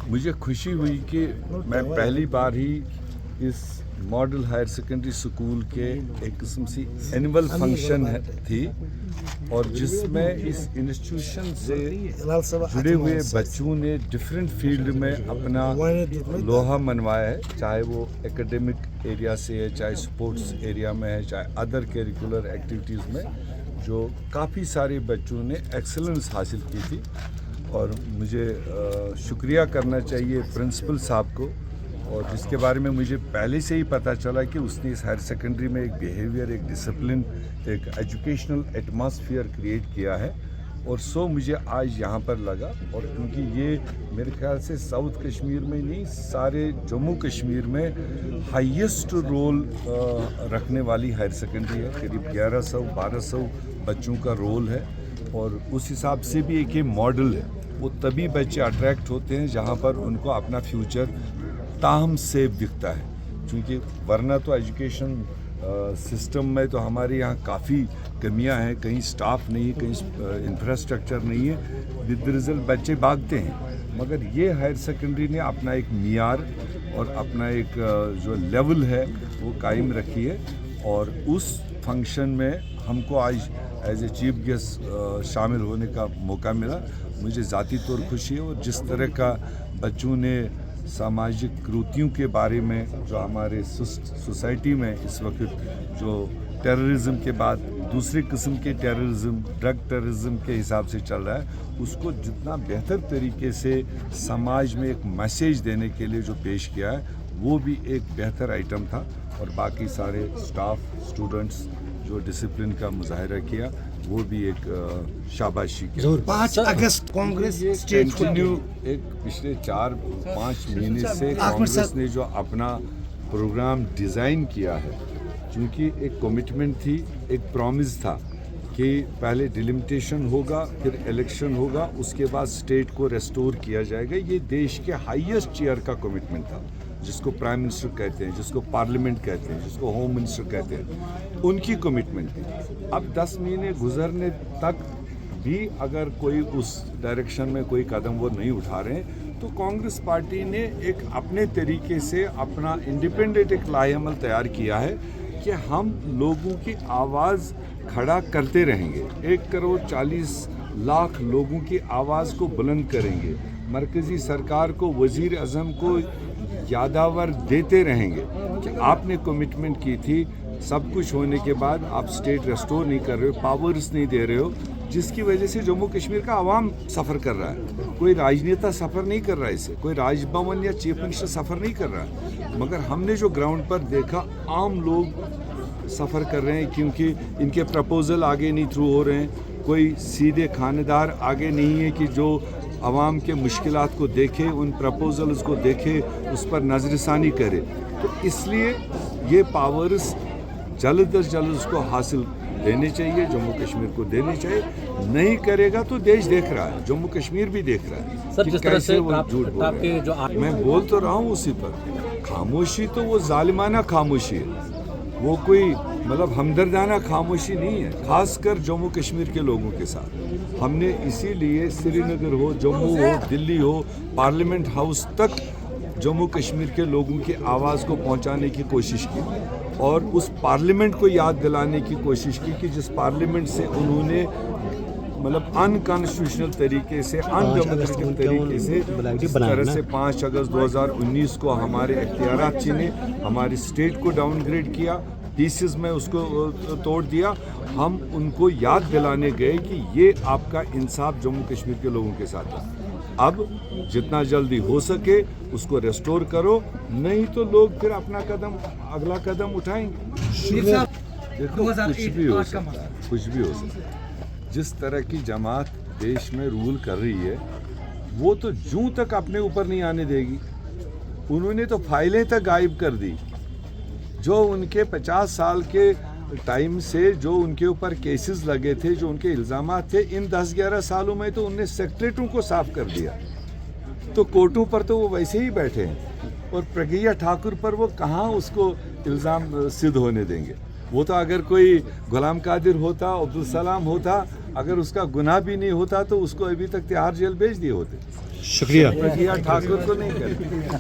मुझे खुशी हुई कि मैं पहली बार ही इस मॉडल हायर सेकेंडरी स्कूल के एक किस्म से एनुअल फंक्शन थी और जिसमें इस इंस्टीट्यूशन से जुड़े हुए बच्चों ने डिफरेंट फील्ड में अपना लोहा मनवाया है, चाहे वो एकेडमिक एरिया से है, चाहे स्पोर्ट्स एरिया में है, चाहे अदर करिकुलर एक्टिविटीज़ में, जो काफ़ी सारे बच्चों ने एक्सेलेंस हासिल की थी। और मुझे शुक्रिया करना चाहिए प्रिंसिपल साहब को, और जिसके बारे में मुझे पहले से ही पता चला कि उसने इस हायर सेकेंडरी में एक बिहेवियर, एक डिसिप्लिन, एक एजुकेशनल एटमॉस्फेयर क्रिएट किया है। और सो मुझे आज यहाँ पर लगा, और क्योंकि ये मेरे ख्याल से साउथ कश्मीर में नहीं, सारे जम्मू कश्मीर में हाईएस्ट रोल रखने वाली हायर सेकेंडरी है। करीब 1100-1200 बच्चों का रोल है, और उस हिसाब से भी एक ये मॉडल है। वो तभी बच्चे अट्रैक्ट होते हैं जहाँ पर उनको अपना फ्यूचर ताहम सेफ दिखता है, क्योंकि वरना तो एजुकेशन सिस्टम में तो हमारे यहाँ काफ़ी कमियां हैं, कहीं स्टाफ नहीं है, कहीं इंफ्रास्ट्रक्चर नहीं है, विद रिजल्ट बच्चे भागते हैं। मगर ये हायर सेकेंडरी ने अपना एक मियार और अपना एक जो लेवल है वो कायम रखी है। और उस फंक्शन में हमको आज एज ए चीफ गेस्ट शामिल होने का मौका मिला। मुझे ज़ाती तौर खुशी है, और जिस तरह का बच्चों ने सामाजिक कृतियों के बारे में, जो हमारे सोसाइटी में इस वक्त जो टेररिज्म के बाद दूसरे किस्म के टेररिज्म, ड्रग टेररिज्म के हिसाब से चल रहा है, उसको जितना बेहतर तरीके से समाज में एक मैसेज देने के लिए जो पेश किया है, वो भी एक बेहतर आइटम था। और बाकी सारे स्टाफ, स्टूडेंट्स जो डिसिप्लिन का मुजाहरा किया, वो भी एक शाबाशी की। 5 अगस्त कांग्रेस स्टेट कंटिन्यू एक पिछले 4-5 महीने से कांग्रेस ने जो अपना प्रोग्राम डिज़ाइन किया है, क्योंकि एक कमिटमेंट थी, एक प्रॉमिस था कि पहले डिलिमिटेशन होगा, फिर इलेक्शन होगा, उसके बाद स्टेट को रेस्टोर किया जाएगा। ये देश के हाईएस्ट चेयर का कमिटमेंट था, जिसको प्राइम मिनिस्टर कहते हैं, जिसको पार्लियामेंट कहते हैं, जिसको होम मिनिस्टर कहते हैं, उनकी कमिटमेंट थी। अब 10 महीने गुजरने तक भी अगर कोई उस डायरेक्शन में कोई कदम वो नहीं उठा रहे हैं, तो कांग्रेस पार्टी ने एक अपने तरीके से अपना इंडिपेंडेंट एक लाएअमल तैयार किया है कि हम लोगों की आवाज़ खड़ा करते रहेंगे, 1,40,00,000 लोगों की आवाज़ को बुलंद करेंगे, मरकज़ी सरकार को, वज़ीर आज़म को यादावर देते रहेंगे कि आपने कमिटमेंट की थी। सब कुछ होने के बाद आप स्टेट रेस्टोर नहीं कर रहे हो, पावर्स नहीं दे रहे हो, जिसकी वजह से जम्मू कश्मीर का आवाम सफ़र कर रहा है। कोई राजनेता सफ़र नहीं कर रहा है, इससे कोई राजभवन या चीफ मिनिस्टर सफ़र नहीं कर रहा है। मगर हमने जो ग्राउंड पर देखा, आम लोग सफ़र कर रहे हैं, क्योंकि इनके प्रपोजल आगे नहीं थ्रू हो रहे हैं। कोई सीधे खानेदार आगे नहीं है कि जो आवाम के मुश्किलात को देखे, उन प्रपोजल्स को देखे, उस पर नज़रसानी करे। तो इसलिए ये पावर्स जल्द अज जल्द उसको हासिल देने चाहिए, जम्मू कश्मीर को देने चाहिए। नहीं करेगा तो देश देख रहा है, जम्मू कश्मीर भी देख रहा है सर, कि जिस तरह कैसे से वो झूठ बोल रहे हैं। मैं बोल तो रहा हूँ उसी पर। खामोशी तो वो जालिमाना खामोशी है, वो कोई मतलब हमदर्दाना खामोशी नहीं है, खासकर जम्मू कश्मीर के लोगों के साथ। हमने इसीलिए श्रीनगर हो, जम्मू हो, दिल्ली हो, पार्लियामेंट हाउस तक जम्मू कश्मीर के लोगों की आवाज़ को पहुंचाने की कोशिश की, और उस पार्लियामेंट को याद दिलाने की कोशिश की कि जिस पार्लियामेंट से उन्होंने मतलब अनकॉन्स्टिट्यूशनल तरीके से, अनडेमोक्रेटिक तरीके से, जिस तरह से 5 अगस्त 2019 को हमारे इख्तियारात छीने, हमारी स्टेट को डाउनग्रेड किया, पीसेस में उसको तोड़ दिया, हम उनको याद दिलाने गए कि ये आपका इंसाफ जम्मू कश्मीर के लोगों के साथ है। अब जितना जल्दी हो सके उसको रेस्टोर करो, नहीं तो लोग फिर अपना अगला कदम उठाएंगे। देखो, कुछ भी हो सकता है, कुछ भी हो सकता है। जिस तरह की जमात देश में रूल कर रही है, वो तो जूं तक अपने ऊपर नहीं आने देगी। उन्होंने तो फाइलें तक गायब कर दी, जो उनके 50 साल के टाइम से जो उनके ऊपर केसेस लगे थे, जो उनके इल्ज़ामात थे, इन 10-11 सालों में तो उनने सेक्रेटरों को साफ कर दिया। तो कोर्टों पर तो वो वैसे ही बैठे हैं, और प्रज्ञा ठाकुर पर वो कहाँ उसको इल्ज़ाम सिद्ध होने देंगे। वो तो अगर कोई गुलाम कादिर होता, अब्दुल सलाम होता, अगर उसका गुनाह भी नहीं होता तो उसको अभी तक तिहाड़ जेल भेज दिए होते। شکریہ پرگیا ٹھاکر کو نہیں کرتے.